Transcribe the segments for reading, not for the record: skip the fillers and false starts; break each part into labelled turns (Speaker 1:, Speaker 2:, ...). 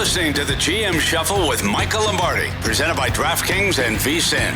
Speaker 1: listening to the GM Shuffle with Michael Lombardi, presented by DraftKings and VSiN.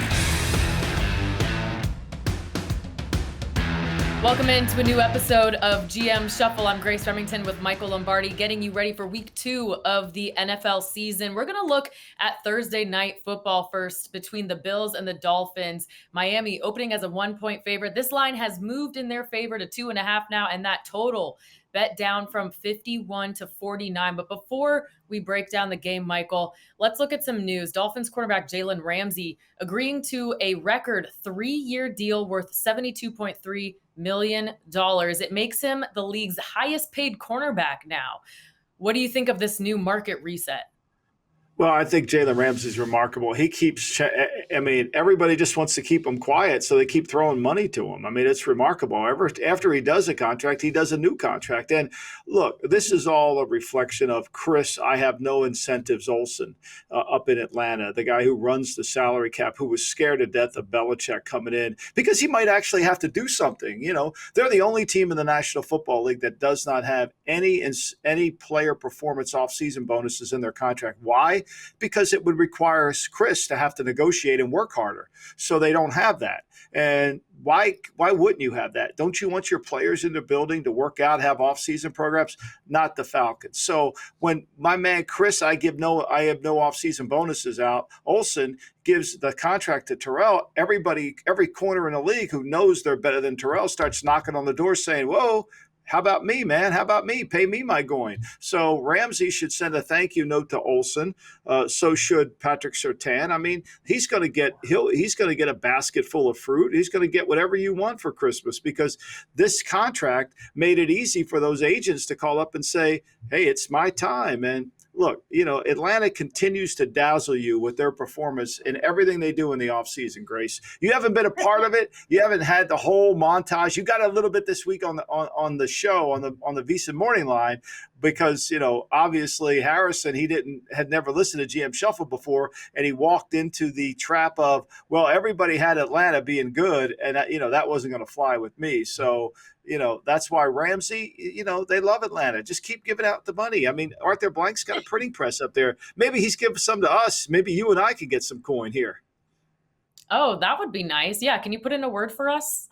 Speaker 2: Welcome into a new episode of GM Shuffle. I'm Grace Remington with Michael Lombardi, getting you ready for week 2 of the NFL season. We're going to look at Thursday night football first between the Bills and the Dolphins. Miami opening as a 1-point favorite. This line has moved in their favor to 2.5 now, and that total bet down from 51 to 49. But before we break down the game, Michael, let's look at some news. Dolphins quarterback Jalen Ramsey agreeing to a record 3-year deal worth $72.3 million. It makes him the league's highest paid cornerback now. What do you think of this new market reset?
Speaker 3: Well, I think Jalen Ramsey is remarkable. He keeps everybody just wants to keep him quiet, so they keep throwing money to him. I mean, it's remarkable. After he does a contract, he does a new contract. And look, this is all a reflection of Chris, I have no incentives, Olsen, up in Atlanta, the guy who runs the salary cap, who was scared to death of Belichick coming in because he might actually have to do something. You know, they're the only team in the National Football League that does not have any player performance offseason bonuses in their contract. Why? Because it would require Chris to have to negotiate and work harder. So they don't have that. And why wouldn't you have that? Don't you want your players in the building to work out, have off-season programs? Not the Falcons. So when my man Chris, I have no off-season bonuses out. Olsen gives the contract to Terrell. Everybody, every corner in the league who knows they're better than Terrell starts knocking on the door saying, whoa, how about me, man? How about me? Pay me my going. So Ramsey should send a thank you note to Olsen. So should Patrick Surtain. I mean, he's going to get a basket full of fruit. He's going to get whatever you want for Christmas because this contract made it easy for those agents to call up and say, hey, it's my time. And look, you know, Atlanta continues to dazzle you with their performance in everything they do in the offseason, Grace. You haven't been a part of it. You haven't had the whole montage. You got a little bit this week on the show, on the VSiN Morning Line, because, you know, obviously Harrison, had never listened to GM Shuffle before, and he walked into the trap of, well, everybody had Atlanta being good, and, that wasn't going to fly with me. So, that's why Ramsey, they love Atlanta. Just keep giving out the money. I mean, Arthur Blank's got a printing press up there. Maybe he's giving some to us. Maybe you and I could get some coin here.
Speaker 2: Oh, that would be nice. Yeah. Can you put in a word for us?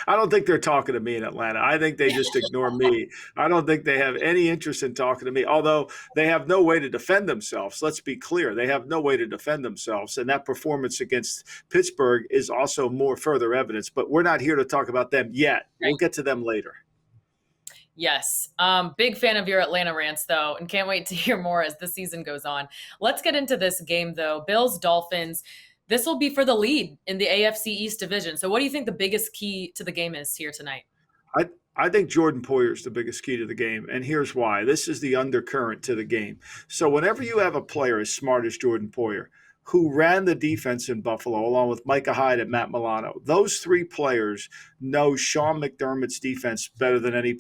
Speaker 3: I don't think they're talking to me in Atlanta. I think they just ignore me. I don't think they have any interest in talking to me, although they have no way to defend themselves. Let's be clear. They have no way to defend themselves. And that performance against Pittsburgh is also more further evidence. But we're not here to talk about them yet. Right. We'll get to them later.
Speaker 2: Yes. Big fan of your Atlanta rants, though, and can't wait to hear more as the season goes on. Let's get into this game, though. Bills-Dolphins. This will be for the lead in the AFC East division. So what do you think the biggest key to the game is here tonight?
Speaker 3: I think Jordan Poyer is the biggest key to the game, and here's why. This is the undercurrent to the game. So whenever you have a player as smart as Jordan Poyer, who ran the defense in Buffalo, along with Micah Hyde and Matt Milano. Those three players know Sean McDermott's defense better than any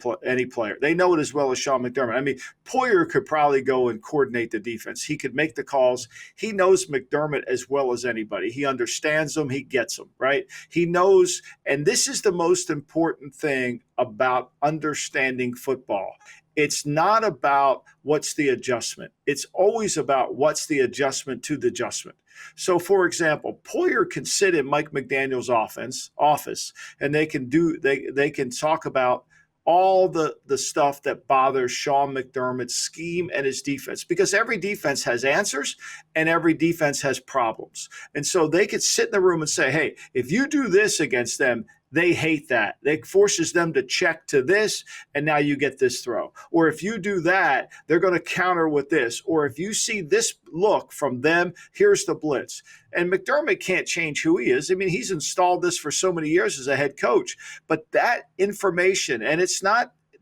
Speaker 3: player. They know it as well as Sean McDermott. I mean, Poyer could probably go and coordinate the defense. He could make the calls. He knows McDermott as well as anybody. He understands them. He gets them, right? He knows, and this is the most important thing about understanding football. It's not about what's the adjustment. It's always about what's the adjustment to the adjustment. So, for example, Poyer can sit in Mike McDaniel's office, and they can talk about all the stuff that bothers Sean McDermott's scheme and his defense, because every defense has answers and every defense has problems. And so they could sit in the room and say, hey, if you do this against them, they hate that. It forces them to check to this, and now you get this throw. Or if you do that, they're going to counter with this. Or if you see this look from them, here's the blitz. And McDermott can't change who he is. I mean, he's installed this for so many years as a head coach. But that information, and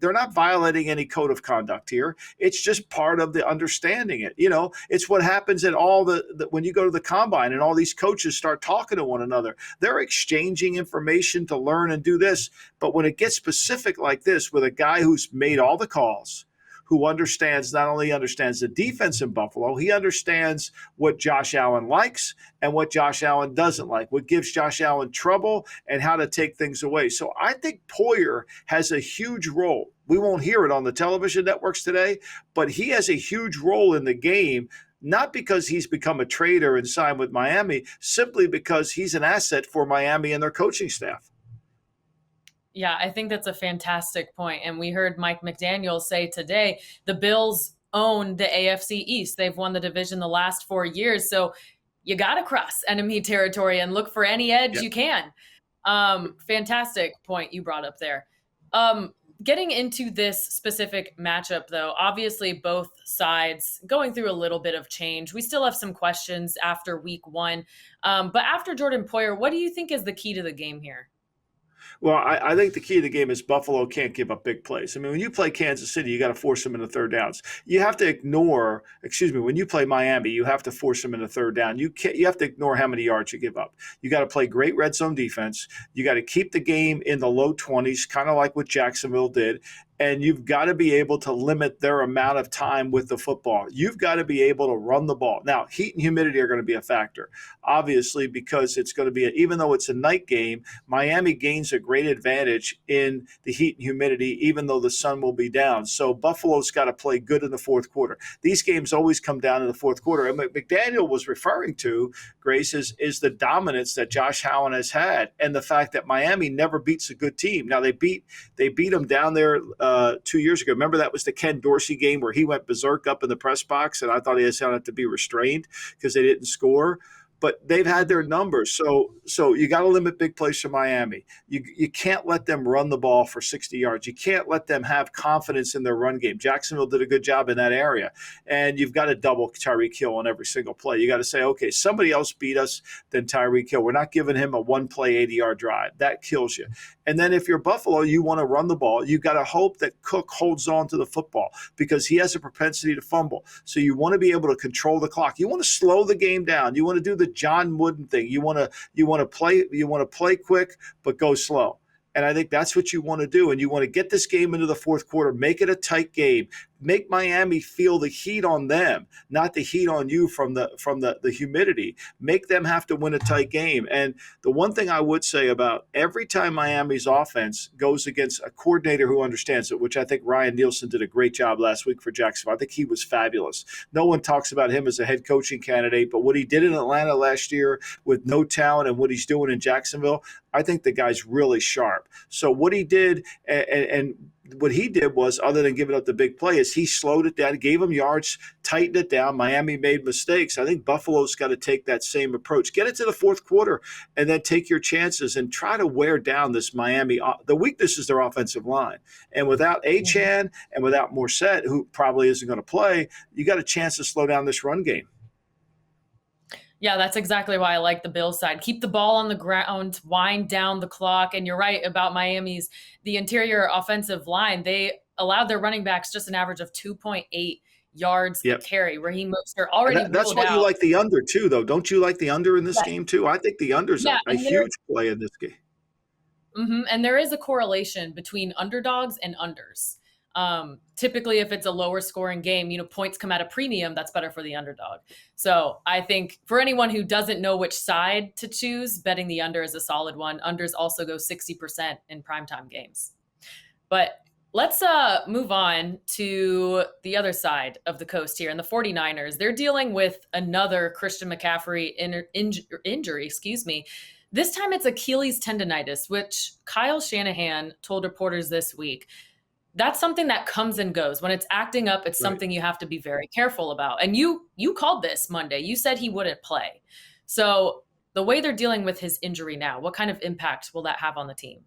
Speaker 3: they're not violating any code of conduct here. It's just part of the understanding it. It's what happens at all when you go to the combine and all these coaches start talking to one another. They're exchanging information to learn and do this. But when it gets specific like this with a guy who's made all the calls, who understands, not only understands the defense in Buffalo, he understands what Josh Allen likes and what Josh Allen doesn't like, what gives Josh Allen trouble and how to take things away. So I think Poyer has a huge role. We won't hear it on the television networks today, but he has a huge role in the game, not because he's become a trader and signed with Miami, simply because he's an asset for Miami and their coaching staff.
Speaker 2: Yeah, I think that's a fantastic point. And we heard Mike McDaniel say today, the Bills own the AFC East. They've won the division the last 4 years. So you got to cross enemy territory and look for any edge you can. Fantastic point you brought up there. Getting into this specific matchup, though, obviously both sides going through a little bit of change. We still have some questions after week 1. But after Jordan Poyer, what do you think is the key to the game here?
Speaker 3: Well, I think the key to the game is Buffalo can't give up big plays. I mean, when you play Kansas City, you got to force them into third downs. You have to ignore, when you play Miami, you have to force them into third down. You have to ignore how many yards you give up. You got to play great red zone defense. You got to keep the game in the low 20s, kind of like what Jacksonville did. And you've got to be able to limit their amount of time with the football. You've got to be able to run the ball. Now, heat and humidity are going to be a factor, obviously, because it's going to be, even though it's a night game, Miami gains a great advantage in the heat and humidity, even though the sun will be down. So Buffalo's got to play good in the fourth quarter. These games always come down in the fourth quarter. And what McDaniel was referring to, Grace, is the dominance that Josh Allen has had and the fact that Miami never beats a good team. Now, they beat them down there 2 years ago. Remember, that was the Ken Dorsey game where he went berserk up in the press box, and I thought he had to be restrained because they didn't score. But they've had their numbers. So you got to limit big plays for Miami. You can't let them run the ball for 60 yards. You can't let them have confidence in their run game. Jacksonville did a good job in that area. And you've got to double Tyreek Hill on every single play. You got to say, okay, somebody else beat us than Tyreek Hill. We're not giving him a one-play 80-yard drive. That kills you. And then if you're Buffalo, you want to run the ball. You got to hope that Cook holds on to the football because he has a propensity to fumble. So you want to be able to control the clock. You want to slow the game down. You want to do the John Wooden thing. You want to play quick but go slow. And I think that's what you want to do. And you want to get this game into the fourth quarter, make it a tight game, make Miami feel the heat on them, not the heat on you from the humidity. Make them have to win a tight game. And the one thing I would say about every time Miami's offense goes against a coordinator who understands it, which I think Ryan Nielsen did a great job last week for Jacksonville. I think he was fabulous. No one talks about him as a head coaching candidate, but what he did in Atlanta last year with no talent and what he's doing in Jacksonville, I think the guy's really sharp. So what he did and what he did was, other than giving up the big play, is he slowed it down, gave them yards, tightened it down. Miami made mistakes. I think Buffalo's got to take that same approach. Get it to the fourth quarter and then take your chances and try to wear down this Miami. The weakness is their offensive line. And without Achane and without Morissette, who probably isn't going to play, you got a chance to slow down this run game.
Speaker 2: Yeah, that's exactly why I like the Bills side. Keep the ball on the ground, wind down the clock. And you're right about the interior offensive line. They allowed their running backs just an average of 2.8 yards a carry. Raheem Mostert already
Speaker 3: that's why you like the under too, though. Don't you like the under in this game too? I think the under's a huge play in this game.
Speaker 2: And there is a correlation between underdogs and unders. Typically, if it's a lower scoring game, points come at a premium. That's better for the underdog. So I think for anyone who doesn't know which side to choose, betting the under is a solid one. Unders also go 60% in primetime games. But let's move on to the other side of the coast here. And the 49ers, they're dealing with another Christian McCaffrey injury, This time it's Achilles tendonitis, which Kyle Shanahan told reporters this week. That's something that comes and goes. When it's acting up, it's something you have to be very careful about. And you called this Monday. You said he wouldn't play. So the way they're dealing with his injury now, what kind of impact will that have on the team?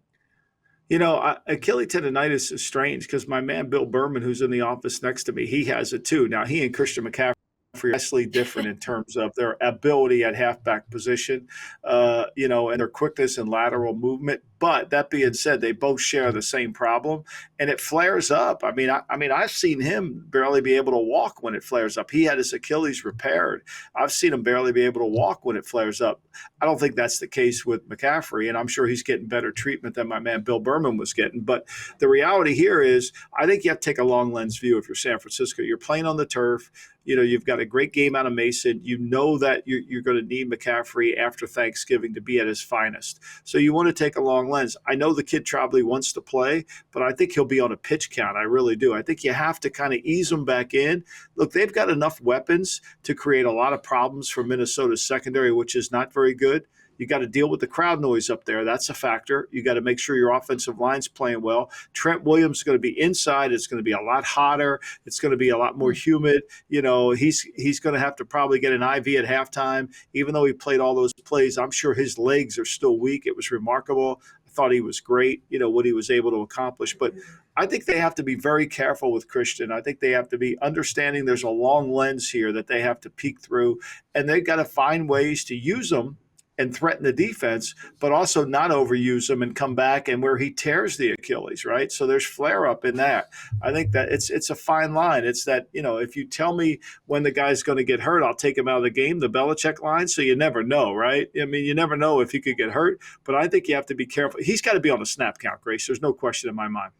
Speaker 3: Achilles tendonitis is strange because my man Bill Berman, who's in the office next to me, he has it too. Now, he and Christian McCaffrey vastly different in terms of their ability at halfback position, and their quickness and lateral movement. But that being said, they both share the same problem, and it flares up. I mean, I've seen him barely be able to walk when it flares up. He had his Achilles repaired. I've seen him barely be able to walk when it flares up. I don't think that's the case with McCaffrey, and I'm sure he's getting better treatment than my man Bill Berman was getting. But the reality here is, I think you have to take a long lens view if you're San Francisco. You're playing on the turf. You've got a great game out of Mason. You know that you're going to need McCaffrey after Thanksgiving to be at his finest. So you want to take a long lens. I know the kid probably wants to play, but I think he'll be on a pitch count. I really do. I think you have to kind of ease him back in. Look, they've got enough weapons to create a lot of problems for Minnesota's secondary, which is not very good. You got to deal with the crowd noise up there. That's a factor. You got to make sure your offensive line's playing well. Trent Williams is going to be inside. It's going to be a lot hotter. It's going to be a lot more humid. He's going to have to probably get an IV at halftime. Even though he played all those plays, I'm sure his legs are still weak. It was remarkable. I thought he was great, what he was able to accomplish. But I think they have to be very careful with Christian. I think they have to be understanding there's a long lens here that they have to peek through, and they've got to find ways to use them and threaten the defense, but also not overuse him and come back and where he tears the Achilles, right? So there's flare up in that. I think that it's a fine line. It's that, if you tell me when the guy's going to get hurt, I'll take him out of the game, the Belichick line. So you never know, right? I mean, you never know if he could get hurt, but I think you have to be careful. He's got to be on the snap count, Grace. There's no question in my mind.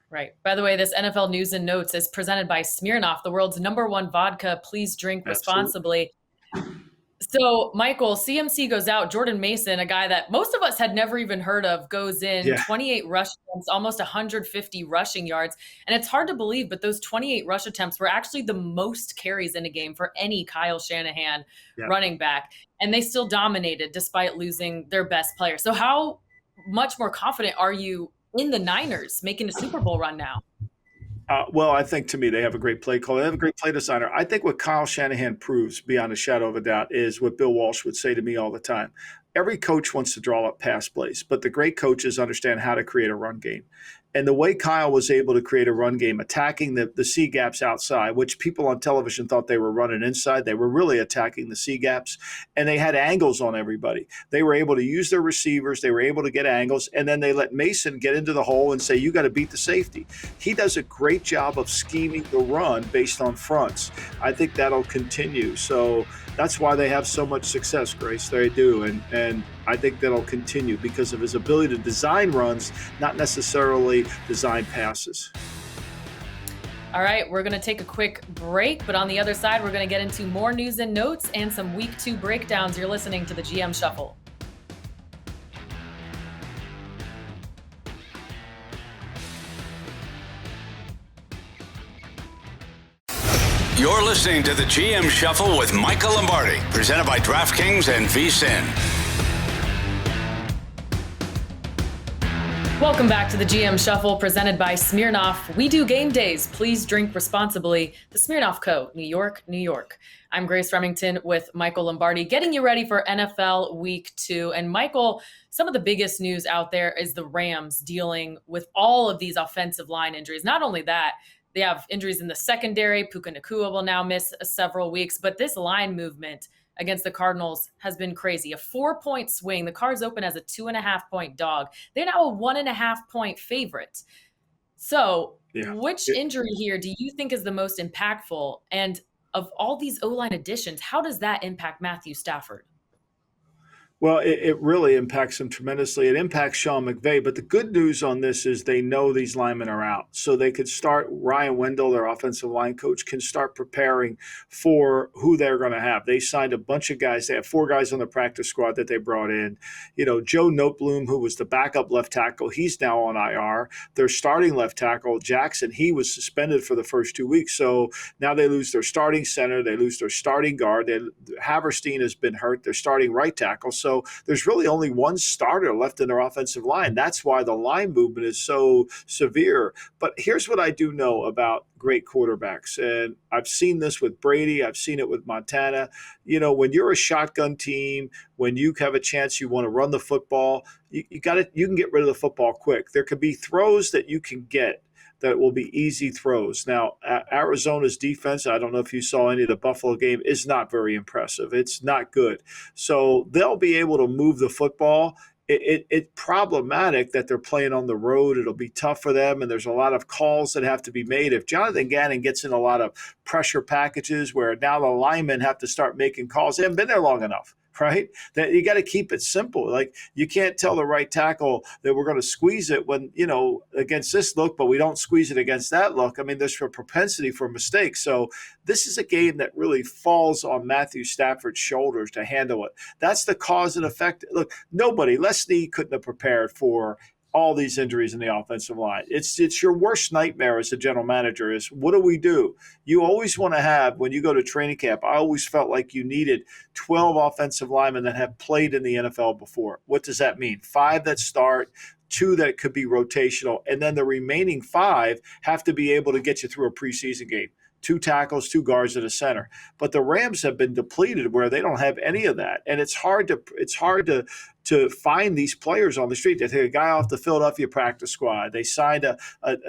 Speaker 2: Right. By the way, this NFL News and Notes is presented by Smirnoff, the world's #1 vodka. Please drink responsibly. So, Michael, CMC goes out. Jordan Mason, a guy that most of us had never even heard of, goes in. 28 rush attempts, almost 150 rushing yards. And it's hard to believe, but those 28 rush attempts were actually the most carries in a game for any Kyle Shanahan running back. And they still dominated despite losing their best player. So how much more confident are you in the Niners making a Super Bowl run now?
Speaker 3: Well, I think to me they have a great play call. They have a great play designer. I think what Kyle Shanahan proves beyond a shadow of a doubt is what Bill Walsh would say to me all the time. Every coach wants to draw up pass plays, but the great coaches understand how to create a run game. And the way Kyle was able to create a run game, attacking the C gaps outside, which people on television thought they were running inside, they were really attacking the C gaps, and they had angles on everybody. They were able to use their receivers. They were able to get angles, and then they let Mason get into the hole and say, you got to beat the safety. He does a great job of scheming the run based on fronts. I think that'll continue. So that's why they have so much success, Grace. They do. And I think that'll continue because of his ability to design runs, not necessarily design passes.
Speaker 2: All right, we're going to take a quick break, but on the other side, we're going to get into more news and notes and some Week 2 breakdowns. You're listening to the GM Shuffle.
Speaker 1: You're listening to the GM Shuffle with Michael Lombardi, presented by DraftKings and VSiN.
Speaker 2: Welcome back to the GM Shuffle, presented by Smirnoff. We do game days. Please drink responsibly. The Smirnoff Co., New York, New York. I'm Grace Remington with Michael Lombardi, getting you ready for NFL Week 2. And Michael, some of the biggest news out there is the Rams dealing with all of these offensive line injuries. Not only that, they have injuries in the secondary. Puka Nacua will now miss several weeks. But this line movement against the Cardinals has been crazy. A 4-point swing. The Cards open as a 2.5-point dog. They're now a 1.5-point favorite. So which injury here do you think is the most impactful? And of all these O-line additions, how does that impact Matthew Stafford?
Speaker 3: Well, it really impacts them tremendously. It impacts Sean McVay. But the good news on this is they know these linemen are out. So they could start, Ryan Wendell, their offensive line coach, can start preparing for who they're going to have. They signed a bunch of guys. They have 4 guys on the practice squad that they brought in. Joe Noteboom, who was the backup left tackle, he's now on IR. Their starting left tackle, Jackson, he was suspended for the first 2 weeks. So now they lose their starting center. They lose their starting guard. Haverstein has been hurt. Their starting right tackle. So there's really only one starter left in their offensive line. That's why the line movement is so severe. But here's what I do know about great quarterbacks. And I've seen this with Brady. I've seen it with Montana. When you're a shotgun team, when you have a chance, you want to run the football, you can get rid of the football quick. There could be throws that you can get that it will be easy throws. Now, Arizona's defense, I don't know if you saw any of the Buffalo game, is not very impressive. It's not good. So they'll be able to move the football. It's problematic that they're playing on the road. It'll be tough for them, and there's a lot of calls that have to be made. If Jonathan Gannon gets in a lot of pressure packages where now the linemen have to start making calls, they haven't been there long enough. Right? That you got to keep it simple. Like you can't tell the right tackle that we're going to squeeze it when, against this look, but we don't squeeze it against that look. I mean, there's a propensity for mistakes. So this is a game that really falls on Matthew Stafford's shoulders to handle it. That's the cause and effect. Look, Les Snead couldn't have prepared for all these injuries in the offensive line. It's your worst nightmare as a general manager is what do we do? You always want to have, when you go to training camp, I always felt like you needed 12 offensive linemen that have played in the NFL before. What does that mean? 5 that start, 2 that could be rotational, and then the remaining 5 have to be able to get you through a preseason game. 2 tackles, 2 guards, and a center. But the Rams have been depleted where they don't have any of that. And it's hard to find these players on the street. They take a guy off the Philadelphia practice squad. They signed a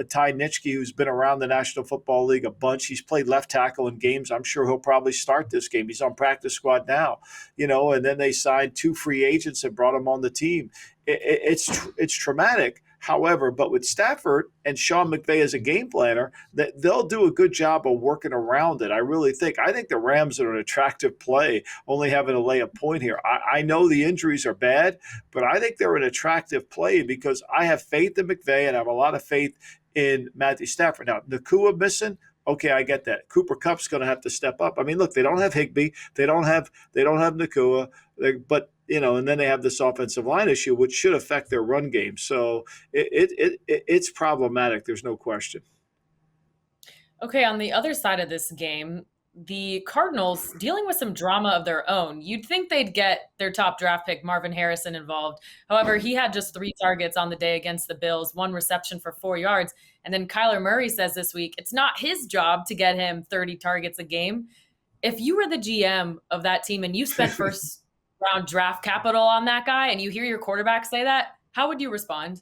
Speaker 3: Ty Nitschke who's been around the National Football League a bunch. He's played left tackle in games. I'm sure he'll probably start this game. He's on practice squad now, and then they signed 2 free agents and brought him on the team. It's traumatic. However, but with Stafford and Sean McVay as a game planner, that they'll do a good job of working around it. I really think. I think the Rams are an attractive play, only having to lay a point here. I know the injuries are bad, but I think they're an attractive play because I have faith in McVay and I have a lot of faith in Matthew Stafford. Now, Nakua missing. Okay, I get that. Cooper Kupp's going to have to step up. I mean, look, they don't have Higbee, they don't have Nakua, but and then they have this offensive line issue, which should affect their run game. So it's problematic. There's no question.
Speaker 2: Okay, on the other side of this game, the Cardinals dealing with some drama of their own. You'd think they'd get their top draft pick, Marvin Harrison, involved. However, he had just 3 targets on the day against the Bills, 1 reception for 4 yards. And then Kyler Murray says this week, it's not his job to get him 30 targets a game. If you were the GM of that team and you spent first round draft capital on that guy and you hear your quarterback say that, how would you respond?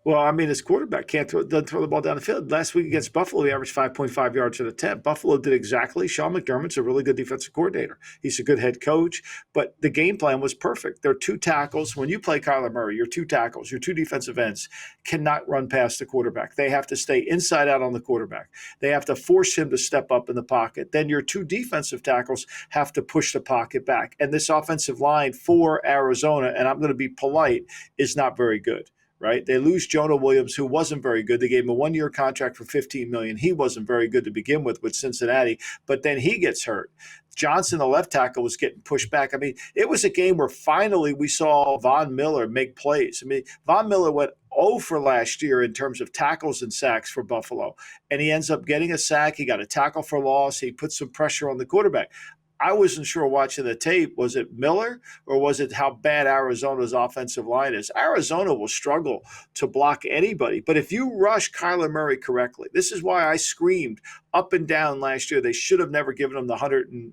Speaker 3: Well, I mean, his quarterback doesn't throw the ball down the field. Last week against Buffalo, he averaged 5.5 yards an attempt. Buffalo did exactly. Sean McDermott's a really good defensive coordinator. He's a good head coach, but the game plan was perfect. There are 2 tackles. When you play Kyler Murray, your 2 tackles, your 2 defensive ends cannot run past the quarterback. They have to stay inside out on the quarterback. They have to force him to step up in the pocket. Then your 2 defensive tackles have to push the pocket back. And this offensive line for Arizona, and I'm going to be polite, is not very good. Right? They lose Jonah Williams, who wasn't very good. They gave him a 1-year contract for $15 million. He wasn't very good to begin with Cincinnati, but then he gets hurt. Johnson, the left tackle, was getting pushed back. I mean, it was a game where finally we saw Von Miller make plays. I mean, Von Miller went 0 for last year in terms of tackles and sacks for Buffalo, and he ends up getting a sack. He got a tackle for loss. He put some pressure on the quarterback. I wasn't sure watching the tape, was it Miller or was it how bad Arizona's offensive line is? Arizona will struggle to block anybody. But if you rush Kyler Murray correctly, this is why I screamed up and down last year. They should have never given him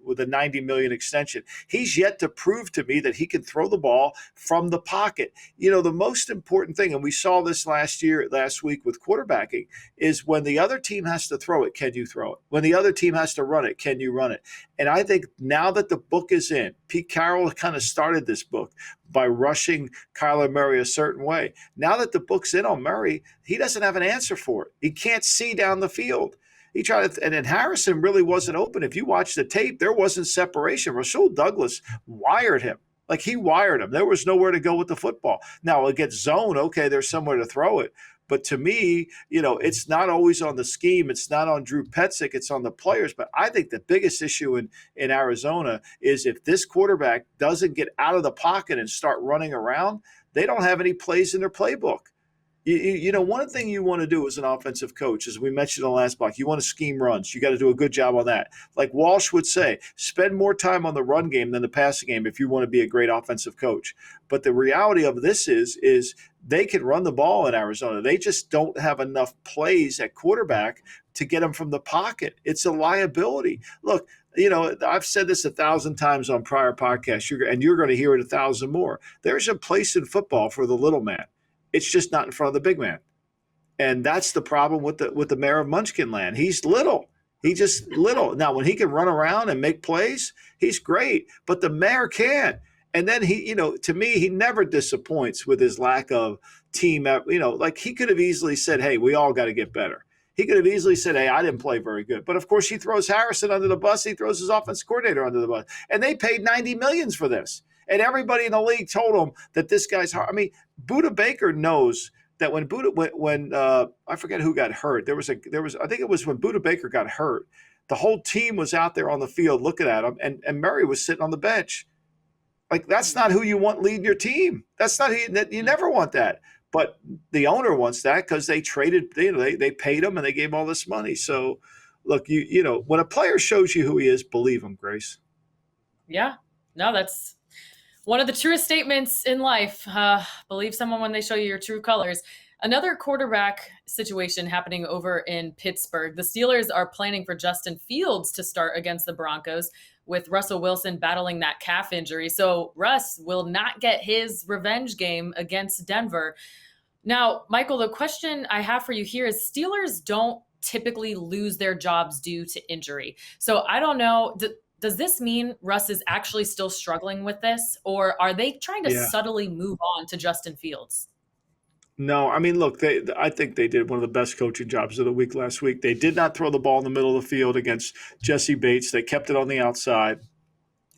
Speaker 3: with a $90 million extension. He's yet to prove to me that he can throw the ball from the pocket. The most important thing, and we saw this last week with quarterbacking, is when the other team has to throw it, can you throw it? When the other team has to run it, can you run it? And I think now that the book is in, Pete Carroll kind of started this book by rushing Kyler Murray a certain way. Now that the book's in on Murray, he doesn't have an answer for it. He can't see down the field. He tried and then Harrison really wasn't open. If you watch the tape, there wasn't separation. Rasul Douglas wired him. Like he wired him. There was nowhere to go with the football. Now against zone, okay, there's somewhere to throw it. But to me, it's not always on the scheme. It's not on Drew Petzik. It's on the players. But I think the biggest issue in Arizona is if this quarterback doesn't get out of the pocket and start running around, they don't have any plays in their playbook. One thing you want to do as an offensive coach, as we mentioned in the last block, you want to scheme runs. You got to do a good job on that. Like Walsh would say, spend more time on the run game than the passing game if you want to be a great offensive coach. But the reality of this is they can run the ball in Arizona. They just don't have enough plays at quarterback to get them from the pocket. It's a liability. Look, I've said this 1,000 times on prior podcasts, and you're going to hear it 1,000 more. There's a place in football for the little man. It's just not in front of the big man. And that's the problem with the mayor of Munchkinland. He's little. He just little. Now, when he can run around and make plays, he's great. But the mayor can't. And then he, to me, he never disappoints with his lack of team. Like he could have easily said, "Hey, we all got to get better." He could have easily said, "Hey, I didn't play very good." But of course, he throws Harrison under the bus. He throws his offense coordinator under the bus, and they paid $90 million for this. And everybody in the league told him that this guy's hard. I mean, Buda Baker knows that when I forget who got hurt. There was I think it was when Buda Baker got hurt. The whole team was out there on the field looking at him, and Murray was sitting on the bench. Like, that's not who you want leading your team. That's not you never want that. But the owner wants that because they traded, they paid him and they gave him all this money. So, look, when a player shows you who he is, believe him, Grace.
Speaker 2: Yeah, no, that's one of the truest statements in life. Believe someone when they show you your true colors. Another quarterback situation happening over in Pittsburgh. The Steelers are planning for Justin Fields to start against the Broncos, with Russell Wilson battling that calf injury. So Russ will not get his revenge game against Denver. Now, Michael, the question I have for you here is Steelers don't typically lose their jobs due to injury. So I don't know, does this mean Russ is actually still struggling with this, or are they trying to subtly move on to Justin Fields?
Speaker 3: No, I mean, look, I think they did one of the best coaching jobs of the week last week. They did not throw the ball in the middle of the field against Jesse Bates. They kept it on the outside.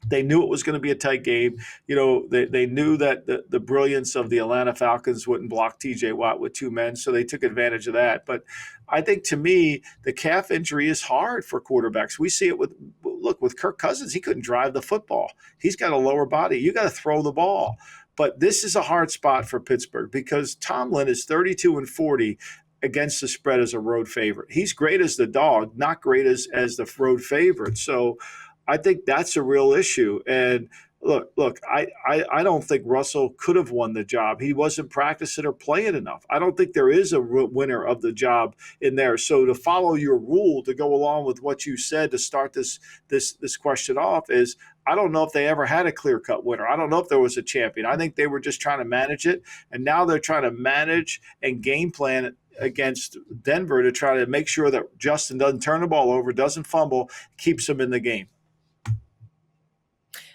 Speaker 3: They knew it was going to be a tight game. They knew that the brilliance of the Atlanta Falcons wouldn't block TJ Watt with two men, so they took advantage of that. But I think, to me, the calf injury is hard for quarterbacks. We see it with Kirk Cousins. He couldn't drive the football. He's got a lower body. You got to throw the ball. But this is a hard spot for Pittsburgh because Tomlin is 32-40 against the spread as a road favorite. He's great as the dog, not great as the road favorite. So I think that's a real issue. And look, I don't think Russell could have won the job. He wasn't practicing or playing enough. I don't think there is a winner of the job in there. So to follow your rule, to go along with what you said to start this question off, is I don't know if they ever had a clear-cut winner. I don't know if there was a champion. I think they were just trying to manage it, and now they're trying to manage and game plan against Denver to try to make sure that Justin doesn't turn the ball over, doesn't fumble, keeps him in the game.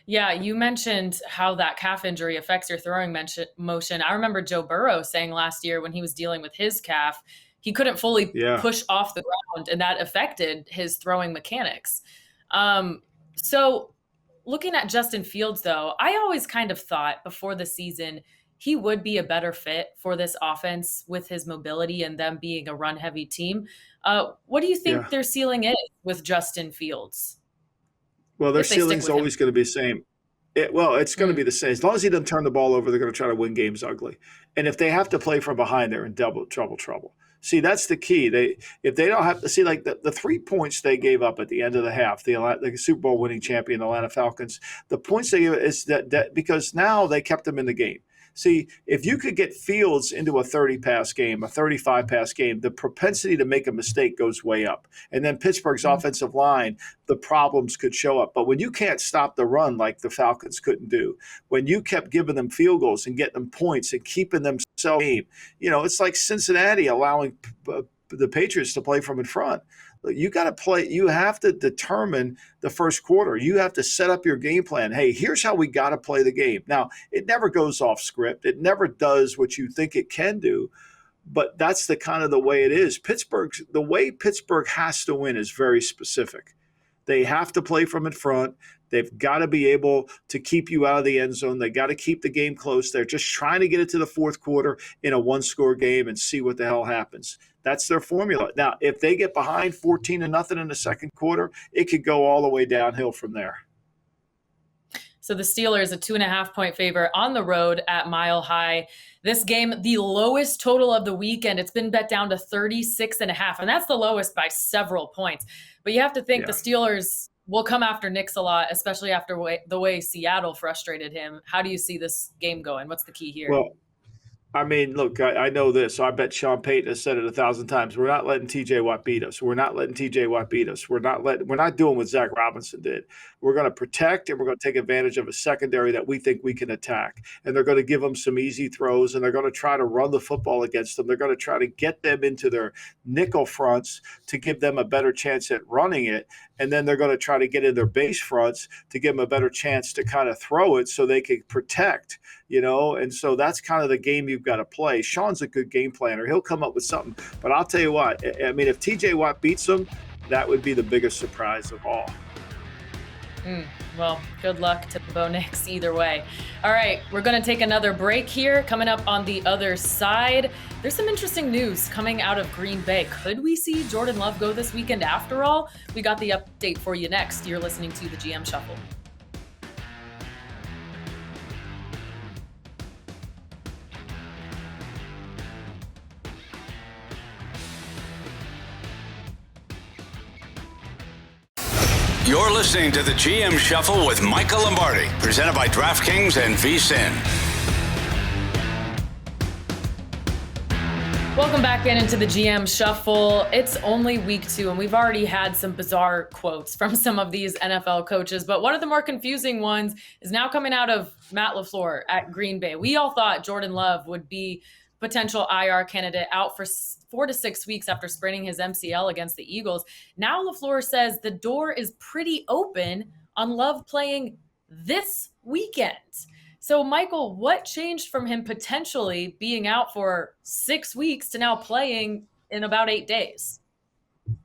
Speaker 2: Yeah, you mentioned how that calf injury affects your throwing motion. I remember Joe Burrow saying last year when he was dealing with his calf, he couldn't fully push off the ground, and that affected his throwing mechanics. So looking at Justin Fields, though, I always kind of thought before the season he would be a better fit for this offense with his mobility and them being a run-heavy team. What do you think their ceiling is with Justin Fields?
Speaker 3: Well, their ceiling's always going to be the same. It's going to be the same. As long as he doesn't turn the ball over, they're going to try to win games ugly. And if they have to play from behind, they're in double trouble. See, that's the key. If they don't have to see, like the 3 points they gave up at the end of the half, the Super Bowl winning champion Atlanta Falcons, the points they gave is that because now they kept them in the game. See, if you could get Fields into a 30-pass game, a 35-pass game, the propensity to make a mistake goes way up. And then Pittsburgh's offensive line, the problems could show up. But when you can't stop the run like the Falcons couldn't do, when you kept giving them field goals and getting them points and keeping them self-game, it's like Cincinnati allowing the Patriots to play from in front. You got to play. You have to determine the first quarter. You have to set up your game plan. Hey, here's how we got to play the game. Now, it never goes off script. It never does what you think it can do, but that's the kind of the way it is. The way Pittsburgh has to win is very specific. They have to play from in front. They've got to be able to keep you out of the end zone. They got to keep the game close. They're just trying to get it to the fourth quarter in a one-score game and see what the hell happens. That's their formula. Now, if they get behind 14-0 in the second quarter, it could go all the way downhill from there.
Speaker 2: So the Steelers, a 2.5-point favorite on the road at Mile High. This game, the lowest total of the weekend. It's been bet down to 36.5, and that's the lowest by several points. But you have to think the Steelers will come after Nix a lot, especially after the way Seattle frustrated him. How do you see this game going? What's the key here?
Speaker 3: I mean, look, I know this. So I bet Sean Payton has said it 1,000 times. We're not letting TJ Watt beat us. We're not letting TJ Watt beat us. We're not doing what Zach Robinson did. We're going to protect and we're going to take advantage of a secondary that we think we can attack. And they're going to give them some easy throws and they're going to try to run the football against them. They're going to try to get them into their nickel fronts to give them a better chance at running it. And then they're going to try to get in their base fronts to give them a better chance to kind of throw it so they can protect. And so that's kind of the game you've got to play. Sean's a good game planner. He'll come up with something. But I'll tell you what, I mean, if TJ Watt beats him, that would be the biggest surprise of all.
Speaker 2: Well, good luck to Bo Nix either way. All right, we're going to take another break here. Coming up on the other side, there's some interesting news coming out of Green Bay. Could we see Jordan Love go this weekend after all? We got the update for you next. You're listening to the GM Shuffle.
Speaker 1: You're listening to the GM Shuffle with Michael Lombardi, presented by DraftKings and VSiN.
Speaker 2: Welcome back into the GM Shuffle. It's only week 2, and we've already had some bizarre quotes from some of these NFL coaches, but one of the more confusing ones is now coming out of Matt LaFleur at Green Bay. We all thought Jordan Love would be potential IR candidate out for 4 to 6 weeks after spraining his MCL against the Eagles. Now LaFleur says the door is pretty open on Love playing this weekend. So, Michael, what changed from him potentially being out for 6 weeks to now playing in about 8 days?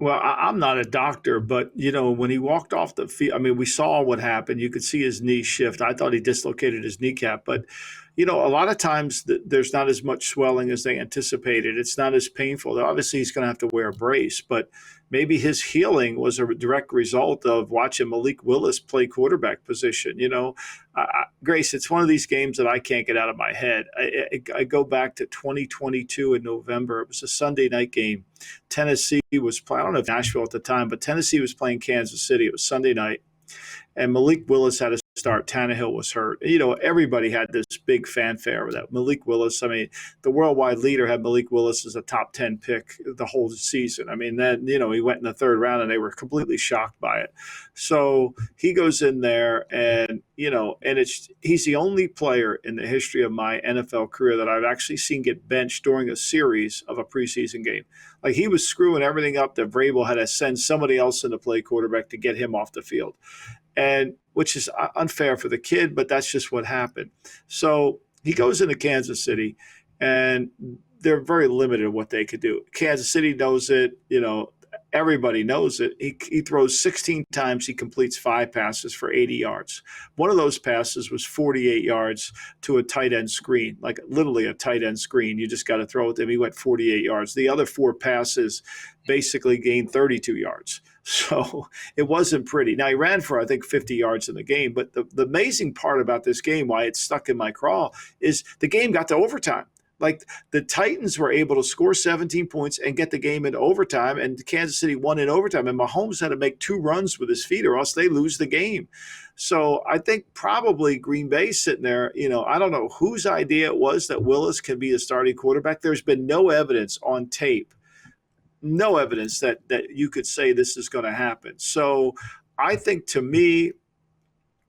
Speaker 3: Well, I'm not a doctor, but, when he walked off the field, I mean, we saw what happened. You could see his knee shift. I thought he dislocated his kneecap, but a lot of times there's not as much swelling as they anticipated. It's not as painful. Obviously, he's going to have to wear a brace, but maybe his healing was a direct result of watching Malik Willis play quarterback position. Grace, it's one of these games that I can't get out of my head. I go back to 2022 in November. It was a Sunday night game. Tennessee was playing, I don't know if Nashville at the time, but Tennessee was playing Kansas City. It was Sunday night. And Malik Willis had a start. Tannehill was hurt. Everybody had this big fanfare with that. Malik Willis, I mean, the worldwide leader had Malik Willis as a top 10 pick the whole season. I mean, then, he went in the third round and they were completely shocked by it. So he goes in there and, he's the only player in the history of my NFL career that I've actually seen get benched during a series of a preseason game. Like, he was screwing everything up that Vrabel had to send somebody else in to play quarterback to get him off the field. And which is unfair for the kid, but that's just what happened. So he goes into Kansas City, and they're very limited in what they could do. Kansas City knows it. Everybody knows it. He throws 16 times. He completes 5 passes for 80 yards. One of those passes was 48 yards to a tight end screen, like literally a tight end screen. You just got to throw it to him. He went 48 yards. The other 4 passes basically gained 32 yards. So it wasn't pretty. Now, he ran for, I think, 50 yards in the game. But the amazing part about this game, why it's stuck in my craw, is the game got to overtime. Like, the Titans were able to score 17 points and get the game into overtime, and Kansas City won in overtime. And Mahomes had to make 2 runs with his feet or else they lose the game. So I think probably Green Bay sitting there, I don't know whose idea it was that Willis can be the starting quarterback. There's been no evidence on tape, no evidence that you could say this is going to happen. So I think, to me,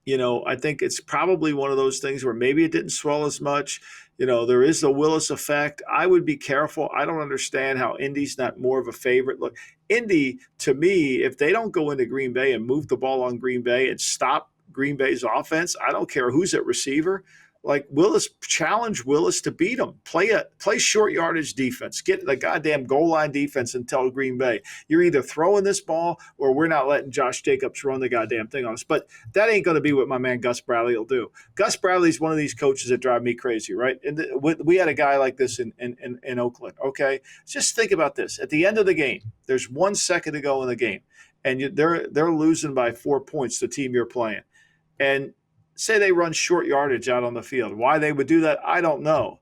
Speaker 3: I think it's probably one of those things where maybe it didn't swell as much. There is the Willis effect. I would be careful. I don't understand how Indy's not more of a favorite. Look, Indy, to me, if they don't go into Green Bay and move the ball on Green Bay and stop Green Bay's offense, I don't care who's at receiver. Like, Willis, challenge Willis to beat him. Play short yardage defense. Get the goddamn goal line defense and tell Green Bay, you're either throwing this ball or we're not letting Josh Jacobs run the goddamn thing on us. But that ain't going to be what my man Gus Bradley will do. Gus Bradley's one of these coaches that drive me crazy, right? And we had a guy like this in Oakland, okay? Just think about this. At the end of the game, there's 1 second to go in the game, and they're losing by 4 points, the team you're playing. And say they run short yardage out on the field. Why they would do that, I don't know.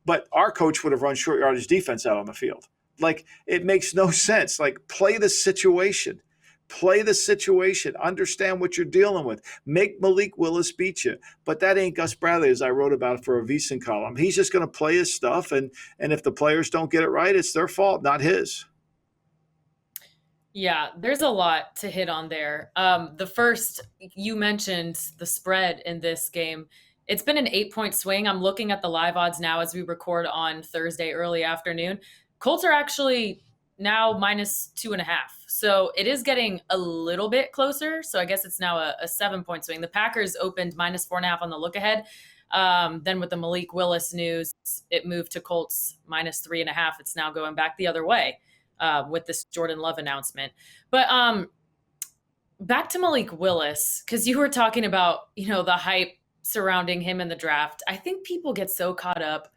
Speaker 3: But our coach would have run short yardage defense out on the field. Like, it makes no sense. Like, play the situation. Play the situation. Understand what you're dealing with. Make Malik Willis beat you. But that ain't Gus Bradley, as I wrote about for a VSiN column. He's just going to play his stuff, and if the players don't get it right, it's their fault, not his.
Speaker 2: Yeah, there's a lot to hit on there. The first, you mentioned the spread in this game. It's been an 8-point swing. I'm looking at the live odds now as we record on Thursday early afternoon. Colts are actually now -2.5. So it is getting a little bit closer. So I guess it's now a 7-point swing. The Packers opened -4.5 on the look ahead. Then with the Malik Willis news, it moved to Colts -3.5. It's now going back the other way with this Jordan Love announcement. But back to Malik Willis, because you were talking about, the hype surrounding him in the draft. I think people get so caught up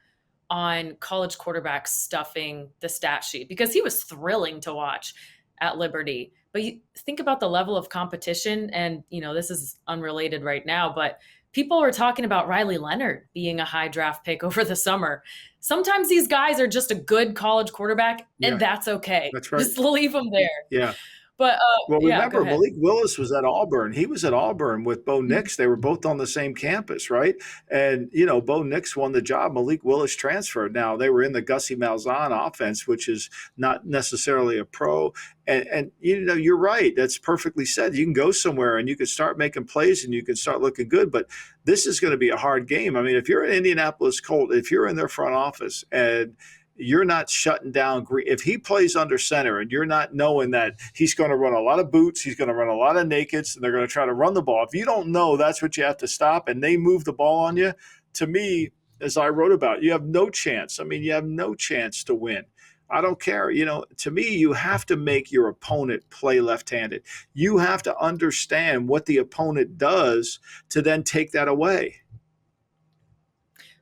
Speaker 2: on college quarterbacks stuffing the stat sheet because he was thrilling to watch at Liberty. But you think about the level of competition, and, this is unrelated right now, but people were talking about Riley Leonard being a high draft pick over the summer. Sometimes these guys are just a good college quarterback, and that's okay.
Speaker 3: That's right.
Speaker 2: Just leave them there.
Speaker 3: Yeah.
Speaker 2: But
Speaker 3: remember, Malik Willis was at Auburn. He was at Auburn with Bo Nix. They were both on the same campus, right? And, Bo Nix won the job. Malik Willis transferred. Now, they were in the Gussie Malzahn offense, which is not necessarily a pro. And you're right. That's perfectly said. You can go somewhere and you can start making plays and you can start looking good. But this is going to be a hard game. I mean, if you're an Indianapolis Colt, if you're in their front office and you're not shutting down Green. If he plays under center and you're not knowing that he's going to run a lot of boots, he's going to run a lot of nakeds, and they're going to try to run the ball. If you don't know that's what you have to stop and they move the ball on you, to me, as I wrote about, you have no chance. I mean, you have no chance to win. I don't care. To me, you have to make your opponent play left-handed. You have to understand what the opponent does to then take that away.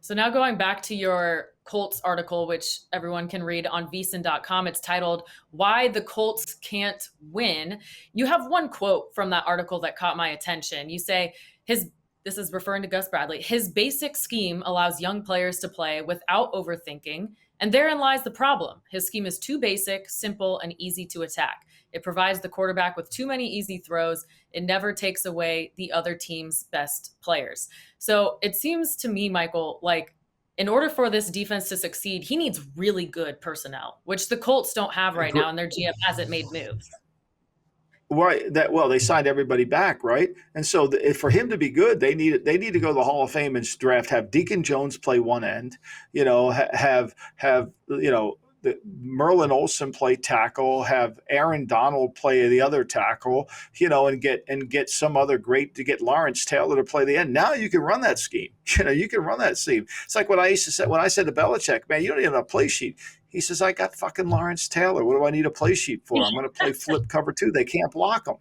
Speaker 2: So now going back to your Colts article, which everyone can read on vsin.com, it's titled "Why the Colts Can't Win." You have one quote from that article that caught my attention. You say, this is referring to Gus Bradley, his basic scheme allows young players to play without overthinking, and therein lies the problem. His scheme is too basic, simple, and easy to attack. It provides the quarterback with too many easy throws. It never takes away the other team's best players. So it seems to me, Michael, like in order for this defense to succeed, he needs really good personnel, which the Colts don't have right now, and their GM hasn't made moves.
Speaker 3: Right. They signed everybody back, right? And so for him to be good, they need to go to the Hall of Fame and draft, have Deacon Jones play one end, have Merlin Olsen play tackle, have Aaron Donald play the other tackle, and get some other great to get Lawrence Taylor to play the end. Now you can run that scheme. You can run that scheme. It's like what I used to say when I said to Belichick, man, you don't even have a play sheet. He says, I got fucking Lawrence Taylor. What do I need a play sheet for? I'm going to play flip cover 2. They can't block him.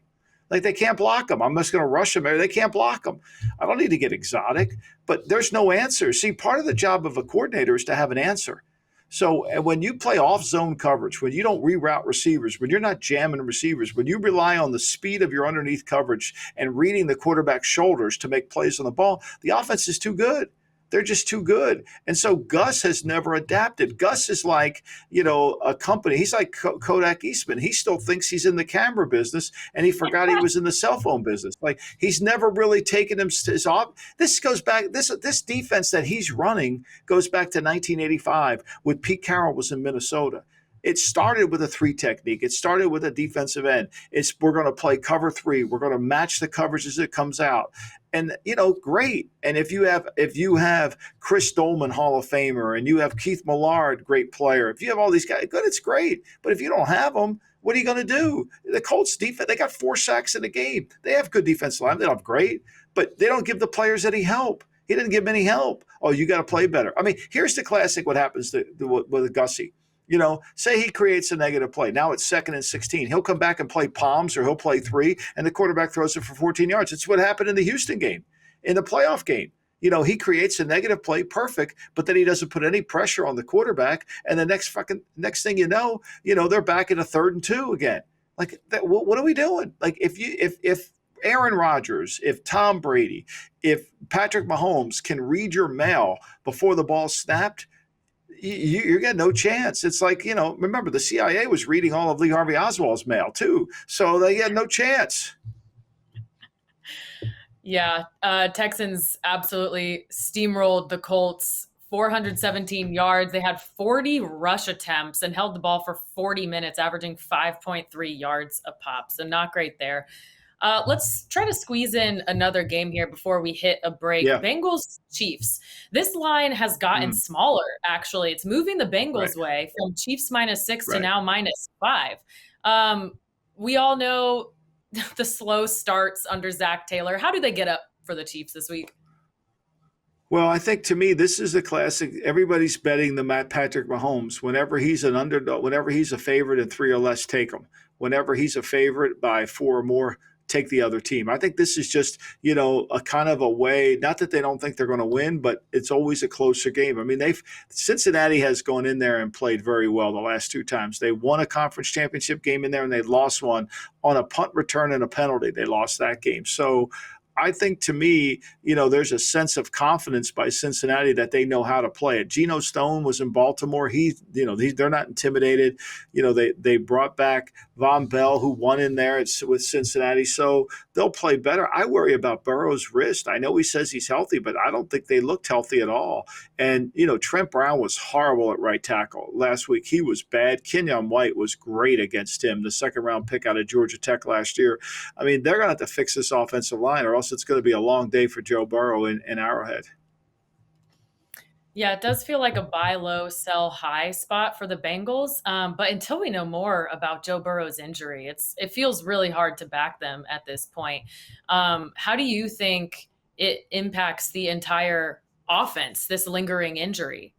Speaker 3: They can't block him. I'm just going to rush them. They can't block him. I don't need to get exotic, but there's no answer. See, part of the job of a coordinator is to have an answer. So when you play off-zone coverage, when you don't reroute receivers, when you're not jamming receivers, when you rely on the speed of your underneath coverage and reading the quarterback's shoulders to make plays on the ball, the offense is too good. They're just too good. And so Gus has never adapted. Gus is like, a company. He's like Kodak Eastman. He still thinks he's in the camera business, and he forgot he was in the cell phone business. Like, he's never really taken his off. This goes back, this defense that he's running goes back to 1985 when Pete Carroll was in Minnesota. It started with a 3 technique. It started with a defensive end. We're going to play cover 3. We're going to match the coverage as it comes out. And, great. And if you have Chris Dolman, Hall of Famer, and you have Keith Millard, great player, if you have all these guys, good, it's great. But if you don't have them, what are you going to do? The Colts defense, they got 4 sacks in a game. They have good defensive line. They don't have great, but they don't give the players any help. He didn't give them any help. Oh, you got to play better. I mean, here's the classic what happens with Gussie. Say he creates a negative play. Now it's 2nd and 16. He'll come back and play palms, or he'll play 3, and the quarterback throws it for 14 yards. It's what happened in the Houston game, in the playoff game. He creates a negative play, perfect, but then he doesn't put any pressure on the quarterback. And the next thing they're back at a 3rd and 2 again. Like, what are we doing? Like, if Aaron Rodgers, if Tom Brady, if Patrick Mahomes can read your mail before the ball snapped, you got no chance. It's like, remember the CIA was reading all of Lee Harvey Oswald's mail too. So they had no chance.
Speaker 2: Yeah, Texans absolutely steamrolled the Colts, 417 yards. They had 40 rush attempts and held the ball for 40 minutes, averaging 5.3 yards a pop. So not great there. Let's try to squeeze in another game here before we hit a break.
Speaker 3: Yeah.
Speaker 2: Bengals Chiefs. This line has gotten smaller, actually. It's moving the Bengals' way from Chiefs -6 to now -5. We all know the slow starts under Zach Taylor. How do they get up for the Chiefs this week?
Speaker 3: Well, I think to me, this is a classic. Everybody's betting the Patrick Mahomes. Whenever he's an underdog, whenever he's a favorite in 3 or less, take him. Whenever he's a favorite by 4 or more, take the other team. I think this is just, a kind of a way, not that they don't think they're going to win, but it's always a closer game. I mean, Cincinnati has gone in there and played very well the last 2 times. They won a conference championship game in there and they lost one on a punt return and a penalty. They lost that game. So I think to me, there's a sense of confidence by Cincinnati that they know how to play it. Geno Stone was in Baltimore. They're not intimidated. They brought back Von Bell, who won in there with Cincinnati. So they'll play better. I worry about Burrow's wrist. I know he says he's healthy, but I don't think they looked healthy at all. And, Trent Brown was horrible at right tackle last week. He was bad. Kenyon White was great against him, the second-round pick out of Georgia Tech last year. I mean, they're going to have to fix this offensive line or else it's going to be a long day for Joe Burrow in Arrowhead.
Speaker 2: Yeah, it does feel like a buy low, sell high spot for the Bengals. But until we know more about Joe Burrow's injury, it feels really hard to back them at this point. How do you think it impacts the entire offense, this lingering injury?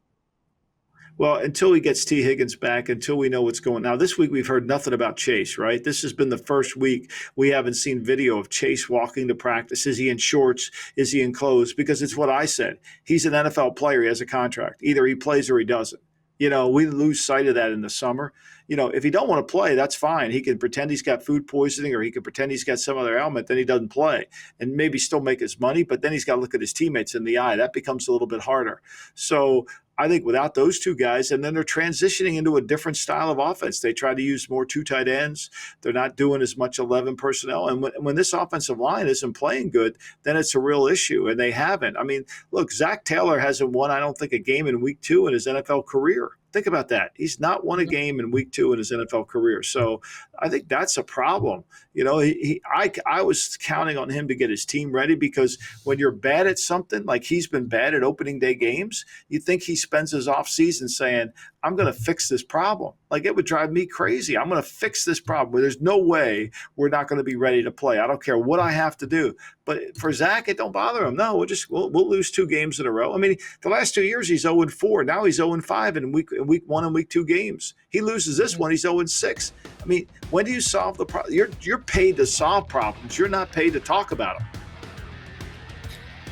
Speaker 3: Well, until he gets T. Higgins back, until we know what's going on. Now, this week we've heard nothing about Chase, right? This has been the first week we haven't seen video of Chase walking to practice. Is he in shorts? Is he in clothes? Because it's what I said. He's an NFL player. He has a contract. Either he plays or he doesn't. We lose sight of that in the summer. If he don't want to play, that's fine. He can pretend he's got food poisoning or he can pretend he's got some other ailment, then he doesn't play and maybe still make his money, but then he's got to look at his teammates in the eye. That becomes a little bit harder. So I think without those 2 guys, and then they're transitioning into a different style of offense. They try to use more 2 tight ends. They're not doing as much 11 personnel. And when this offensive line isn't playing good, then it's a real issue, and they haven't. I mean, look, Zach Taylor hasn't won, I don't think, a game in week 2 in his NFL career. Think about that. He's not won a game in week 2 in his NFL career. So I think that's a problem. I was counting on him to get his team ready because when you're bad at something, like he's been bad at opening day games, you think he spends his offseason saying, I'm going to fix this problem. Like, it would drive me crazy. I'm going to fix this problem. There's no way we're not going to be ready to play. I don't care what I have to do. But for Zach, it don't bother him. No, we'll lose 2 games in a row. I mean, the last 2 years he's 0-4. Now he's 0-5 in week 1 and week 2 games. He loses this one, he's 0-6. I mean, when do you solve the problem? You're paid to solve problems. You're not paid to talk about them.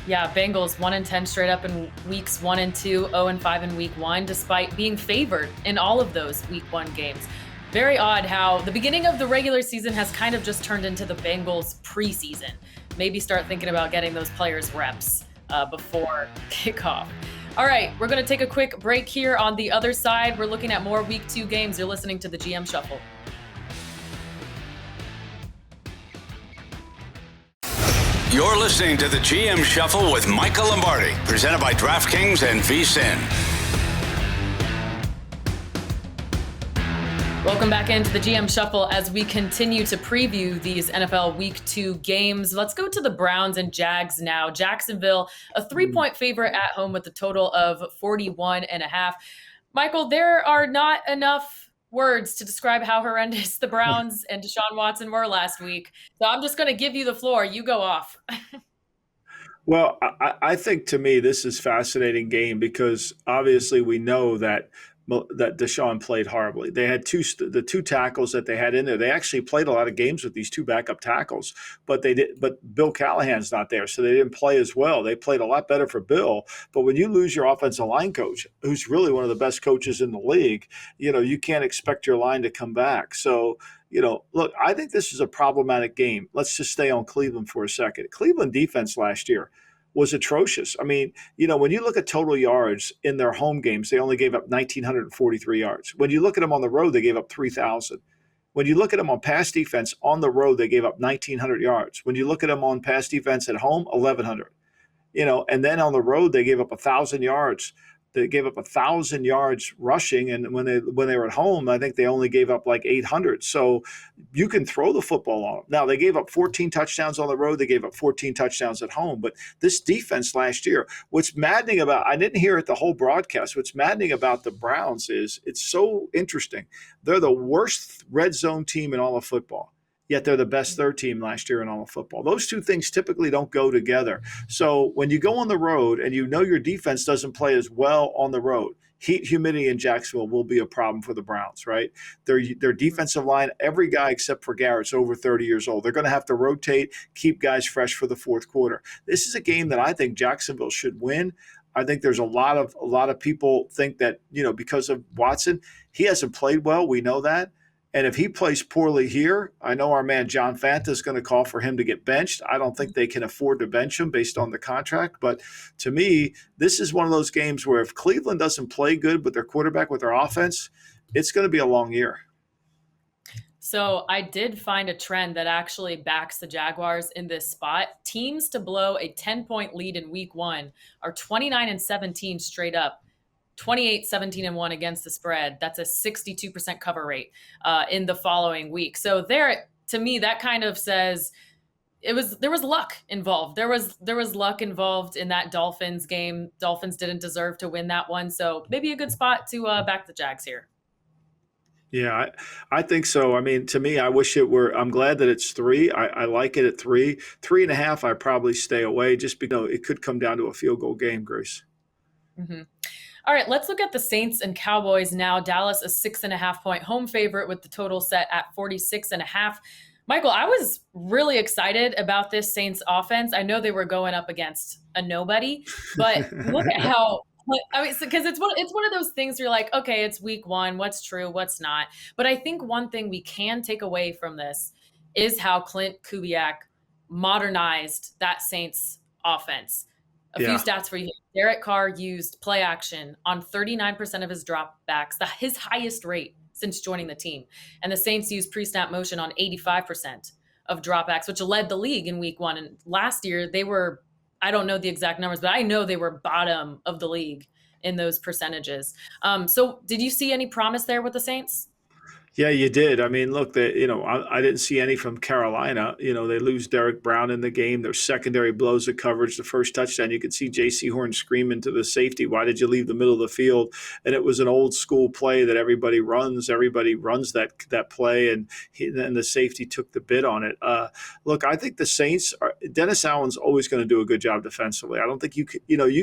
Speaker 2: Yeah, Bengals 1-10 straight up in weeks 1 and 2, 0-5 in week 1, despite being favored in all of those week 1 games. Very odd how the beginning of the regular season has kind of just turned into the Bengals preseason. Maybe start thinking about getting those players reps before kickoff. All right, we're going to take a quick break here. On the other side, we're looking at more week 2 games. You're listening to the GM Shuffle.
Speaker 1: You're listening to the GM Shuffle with Michael Lombardi, presented by DraftKings and VSiN.
Speaker 2: Welcome back into the GM Shuffle as we continue to preview these NFL Week 2 games. Let's go to the Browns and Jags now. Jacksonville, a 3-point favorite at home with a total of 41.5. Michael, there are not enough words to describe how horrendous the Browns and Deshaun Watson were last week. So I'm just going to give you the floor. You go off.
Speaker 3: Well, I think to me this is a fascinating game because obviously we know that Deshaun played horribly. They had the 2 tackles that they had in there. They actually played a lot of games with these 2 backup tackles, but Bill Callahan's not there, so they didn't play as well. They played a lot better for Bill. But when you lose your offensive line coach, who's really one of the best coaches in the league, you can't expect your line to come back. So, look, I think this is a problematic game. Let's just stay on Cleveland for a second. Cleveland defense last year was atrocious. I mean, when you look at total yards in their home games, they only gave up 1,943 yards. When you look at them on the road, they gave up 3,000. When you look at them on pass defense on the road, they gave up 1,900 yards. When you look at them on pass defense at home, 1,100. And then on the road, they gave up 1,000 yards. They gave up 1,000 yards rushing, and when they were at home, I think they only gave up like 800. So you can throw the football on them. Now they gave up 14 touchdowns on the road. They gave up 14 touchdowns at home. But this defense last year, what's maddening about, I didn't hear it the whole broadcast. What's maddening about the Browns is it's so interesting. They're the worst red zone team in all of football. Yet they're the best third team last year in all of football. Those two things typically don't go together. So when you go on the road and your defense doesn't play as well on the road, heat, humidity in Jacksonville will be a problem for the Browns, right? Their defensive line, every guy except for Garrett's over 30 years old. They're going to have to rotate, keep guys fresh for the fourth quarter. This is a game that I think Jacksonville should win. I think there's a lot of people think that, because of Watson, he hasn't played well. We know that. And if he plays poorly here, I know our man John Fanta is going to call for him to get benched. I don't think they can afford to bench him based on the contract. But to me, this is one of those games where if Cleveland doesn't play good with their quarterback, with their offense, it's going to be a long year.
Speaker 2: So I did find a trend that actually backs the Jaguars in this spot. Teams to blow a 10-point lead in week 1 are 29-17 straight up. 28-17-1 against the spread. That's a 62% cover rate in the following week. So there, to me, that kind of says there was luck involved. There was luck involved in that Dolphins game. Dolphins didn't deserve to win that one. So maybe a good spot to back the Jags here.
Speaker 3: Yeah, I think so. I mean, to me, I wish it were. I'm glad that it's 3. I like it at 3. 3.5, I probably stay away just because it could come down to a field goal game, Grace.
Speaker 2: Mm-hmm. All right, let's look at the Saints and Cowboys now. Dallas, a 6.5-point home favorite with the total set at 46.5. Michael, I was really excited about this Saints offense. I know they were going up against a nobody, but look at how because it's one of those things where you're like, okay, it's week 1. What's true? What's not? But I think one thing we can take away from this is how Clint Kubiak modernized that Saints offense. A few stats for you. Derek Carr used play action on 39% of his dropbacks, his highest rate since joining the team. And the Saints used pre-snap motion on 85% of dropbacks, which led the league in week 1. And last year they were, I don't know the exact numbers, but I know they were bottom of the league in those percentages. So did you see any promise there with the Saints?
Speaker 3: Yeah, you did. I mean, look, I didn't see any from Carolina. They lose Derek Brown in the game. Their secondary blows the coverage. The first touchdown, you could see J.C. Horn screaming to the safety, "Why did you leave the middle of the field?" And it was an old school play that everybody runs. Everybody runs that play, and the safety took the bid on it. Look, I think the Saints Dennis Allen's always going to do a good job defensively. I don't think you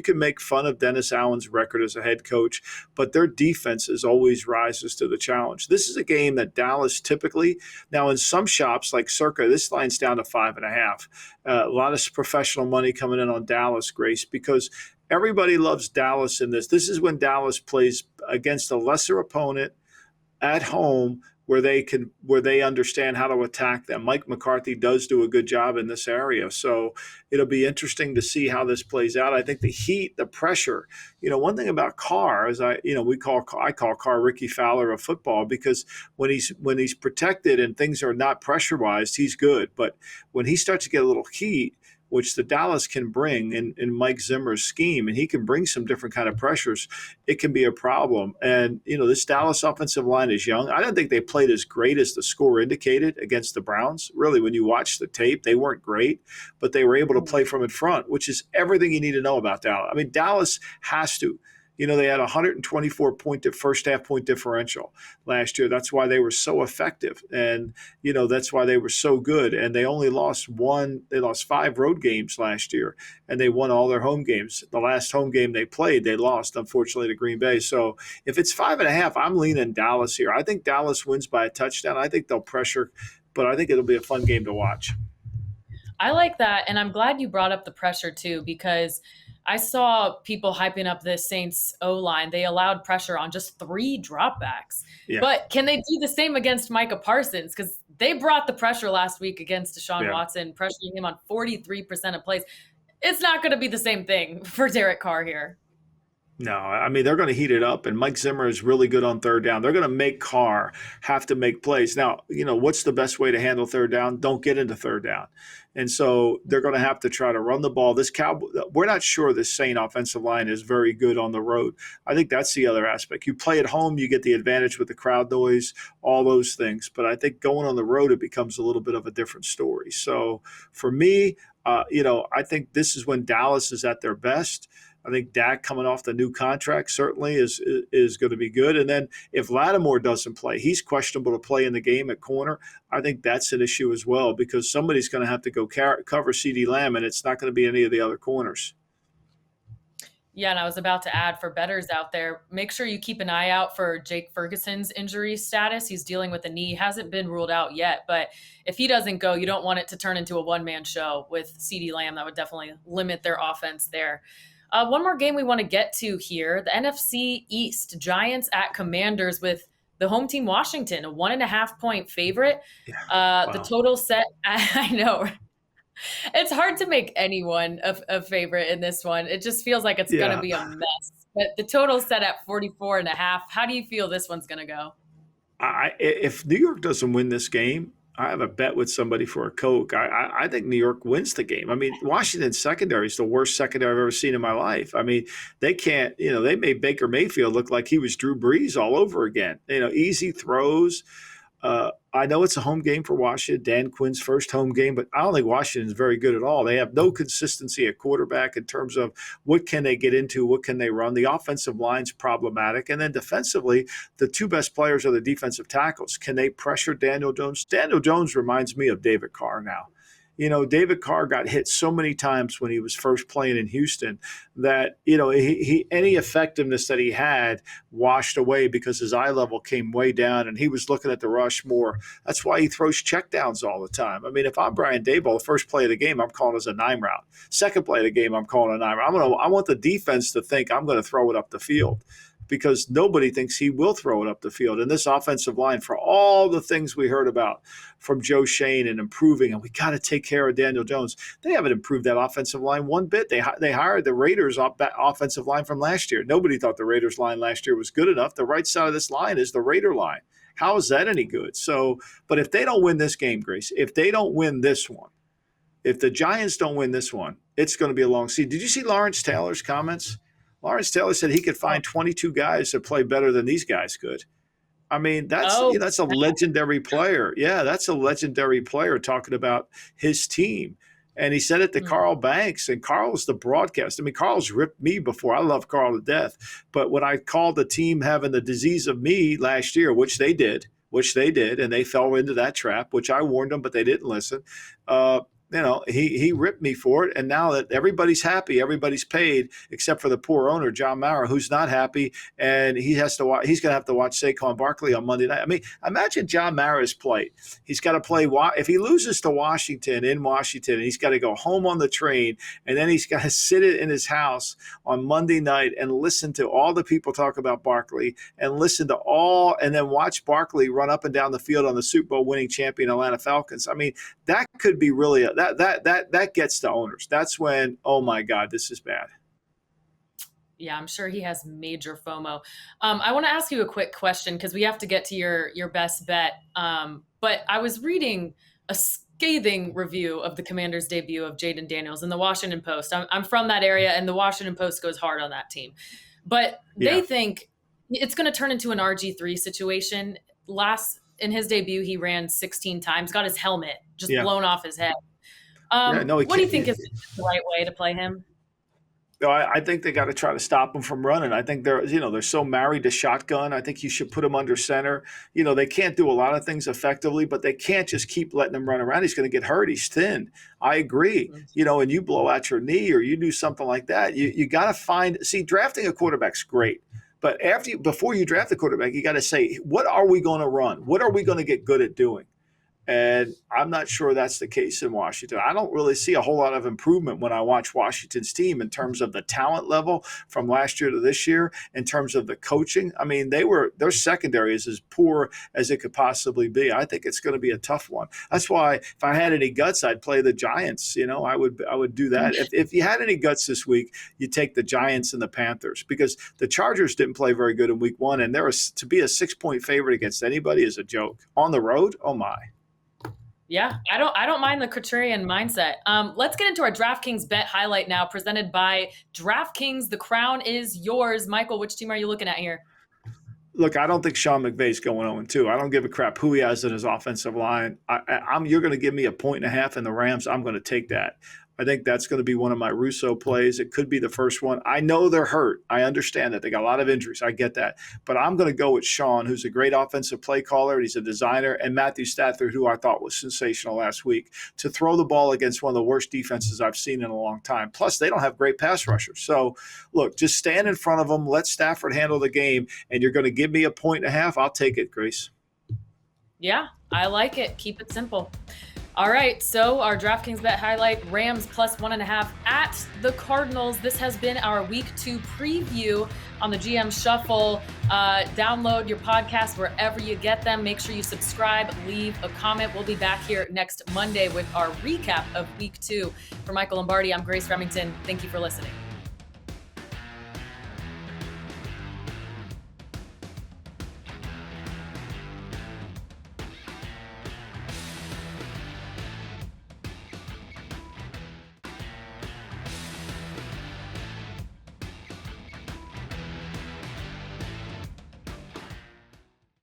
Speaker 3: can make fun of Dennis Allen's record as a head coach, but their defense always rises to the challenge. This is a game that Dallas typically, now in some shops like Circa, this line's down to 5.5. A lot of professional money coming in on Dallas, Grace, because everybody loves Dallas in this. This is when Dallas plays against a lesser opponent at home where they understand how to attack them. Mike McCarthy does do a good job in this area. So it'll be interesting to see how this plays out. I think the heat, the pressure, one thing about Carr is I call Carr Ricky Fowler of football, because when he's protected and things are not pressurized, he's good. But when he starts to get a little heat, which the Dallas can bring in Mike Zimmer's scheme, and he can bring some different kind of pressures, it can be a problem. And, this Dallas offensive line is young. I don't think they played as great as the score indicated against the Browns. Really, when you watch the tape, they weren't great, but they were able to play from in front, which is everything you need to know about Dallas. I mean, Dallas has to. They had 124 first half point differential last year. That's why they were so effective. And, that's why they were so good. And they only lost 5 road games last year, and they won all their home games. The last home game they played, they lost, unfortunately, to Green Bay. So if it's 5.5, I'm leaning Dallas here. I think Dallas wins by a touchdown. I think they'll pressure, but I think it'll be a fun game to watch.
Speaker 2: I like that. And I'm glad you brought up the pressure too, because I saw people hyping up the Saints O-line. They allowed pressure on just 3 dropbacks. Yeah. But can they do the same against Micah Parsons? Because they brought the pressure last week against Deshaun Watson, pressuring him on 43% of plays. it's not going to be the same thing for Derek Carr here.
Speaker 3: No, I mean, they're going to heat it up, and Mike Zimmer is really good on third down. They're going to make Carr have to make plays. Now, what's the best way to handle third down? Don't get into third down. And so they're going to have to try to run the ball. We're not sure this Saint offensive line is very good on the road. I think that's the other aspect. You play at home, you get the advantage with the crowd noise, all those things. But I think going on the road, it becomes a little bit of a different story. So for me, I think this is when Dallas is at their best. I think Dak coming off the new contract certainly is going to be good. And then if Lattimore doesn't play, he's questionable to play in the game at corner. I think that's an issue as well because somebody's going to have to go cover CeeDee Lamb, and it's not going to be any of the other corners.
Speaker 2: Yeah, and I was about to add for bettors out there, make sure you keep an eye out for Jake Ferguson's injury status. He's dealing with a knee. He hasn't been ruled out yet, but if he doesn't go, you don't want it to turn into a one-man show with CeeDee Lamb. That would definitely limit their offense there. One more game we want to get to here, the NFC East, Giants at Commanders with the home team Washington, a 1.5-point favorite.
Speaker 3: Yeah. Wow.
Speaker 2: The total set, I know. It's hard to make anyone a favorite in this one. It just feels like it's going to be a mess. But the total set at 44.5. How do you feel this one's going to go?
Speaker 3: If New York doesn't win this game, I have a bet with somebody for a Coke. I think New York wins the game. I mean, Washington's secondary is the worst secondary I've ever seen in my life. I mean, they can't, they made Baker Mayfield look like he was Drew Brees all over again. Easy throws. I know it's a home game for Washington, Dan Quinn's first home game, but I don't think Washington's very good at all. They have no consistency at quarterback in terms of what can they get into, what can they run. The offensive line's problematic. And then defensively, the two best players are the defensive tackles. Can they pressure Daniel Jones? Daniel Jones reminds me of David Carr now. David Carr got hit so many times when he was first playing in Houston that, he any effectiveness that he had washed away because his eye level came way down and he was looking at the rush more. That's why he throws checkdowns all the time. I mean, if I'm Brian Daboll, the first play of the game, I'm calling as a 9 route. Second play of the game, I'm calling a 9 route. I want the defense to think I'm going to throw it up the field, because nobody thinks he will throw it up the field. And this offensive line, for all the things we heard about from Joe Shane and improving, and we got to take care of Daniel Jones, they haven't improved that offensive line one bit. They hired the Raiders offensive line from last year. Nobody thought the Raiders line last year was good enough. The right side of this line is the Raider line. How is that any good? So, but if they don't win this game, Grace, if they don't win this one, if the Giants don't win this one, it's going to be a long season. Did you see Lawrence Taylor's comments? Lawrence Taylor said he could find 22 guys that play better than these guys could. I mean, that's a legendary player. Yeah, that's a legendary player talking about his team. And he said it to Carl Banks, and Carl's the broadcast. I mean, Carl's ripped me before. I love Carl to death. But when I called the team having the disease of me last year, which they did, and they fell into that trap, which I warned them, but they didn't listen. He ripped me for it. And now that everybody's happy, everybody's paid, except for the poor owner, John Mara, who's not happy. And he's going to have to watch Saquon Barkley on Monday night. I mean, imagine John Mara's plight. He's got to play. If he loses to Washington in Washington, and he's got to go home on the train, and then he's got to sit in his house on Monday night and listen to all the people talk about Barkley and and then watch Barkley run up and down the field on the Super Bowl winning champion Atlanta Falcons. I mean, that could be really that gets to owners. That's when, oh my God, this is bad.
Speaker 2: Yeah, I'm sure he has major FOMO. I want to ask you a quick question because we have to get to your best bet. But I was reading a scathing review of the Commanders' debut of Jaden Daniels in the Washington Post. I'm from that area, and the Washington Post goes hard on that team. But they think it's going to turn into an RG3 situation. In his debut, he ran 16 times, got his helmet just blown off his head. What do you think is the right way to play him?
Speaker 3: I think they got to try to stop him from running. I think they're so married to shotgun. I think you should put him under center. They can't do a lot of things effectively, but they can't just keep letting him run around. He's going to get hurt. He's thin. I agree. And you blow out your knee or you do something like that. You got to drafting a quarterback's great. But before you draft the quarterback, you got to say, what are we going to run? What are we going to get good at doing? And I'm not sure that's the case in Washington. I don't really see a whole lot of improvement when I watch Washington's team in terms of the talent level from last year to this year, in terms of the coaching. I mean, their secondary is as poor as it could possibly be. I think it's going to be a tough one. That's why if I had any guts, I'd play the Giants. I would do that. If you had any guts this week, you take the Giants and the Panthers, because the Chargers didn't play very good in week one, and to be a 6-point favorite against anybody is a joke. On the road, oh my.
Speaker 2: Yeah, I don't mind the contrarian mindset. Let's get into our DraftKings bet highlight now, presented by DraftKings. The crown is yours. Michael, which team are you looking at here?
Speaker 3: Look, I don't think Sean McVay's going 0-2. I don't give a crap who he has in his offensive line. You're going to give me 1.5 in the Rams. I'm going to take that. I think that's going to be one of my Russo plays. It could be the first one. I know they're hurt. I understand that. They got a lot of injuries. I get that. But I'm going to go with Sean, who's a great offensive play caller. He's a designer. And Matthew Stafford, who I thought was sensational last week, to throw the ball against one of the worst defenses I've seen in a long time. Plus, they don't have great pass rushers. So, look, just stand in front of them. Let Stafford handle the game. And you're going to give me 1.5. I'll take it, Grace.
Speaker 2: Yeah, I like it. Keep it simple. All right, so our DraftKings bet highlight, Rams plus 1.5 at the Cardinals. This has been our week 2 preview on the GM Shuffle. Download your podcast wherever you get them. Make sure you subscribe, leave a comment. We'll be back here next Monday with our recap of week 2. For Michael Lombardi, I'm Grace Remington. Thank you for listening.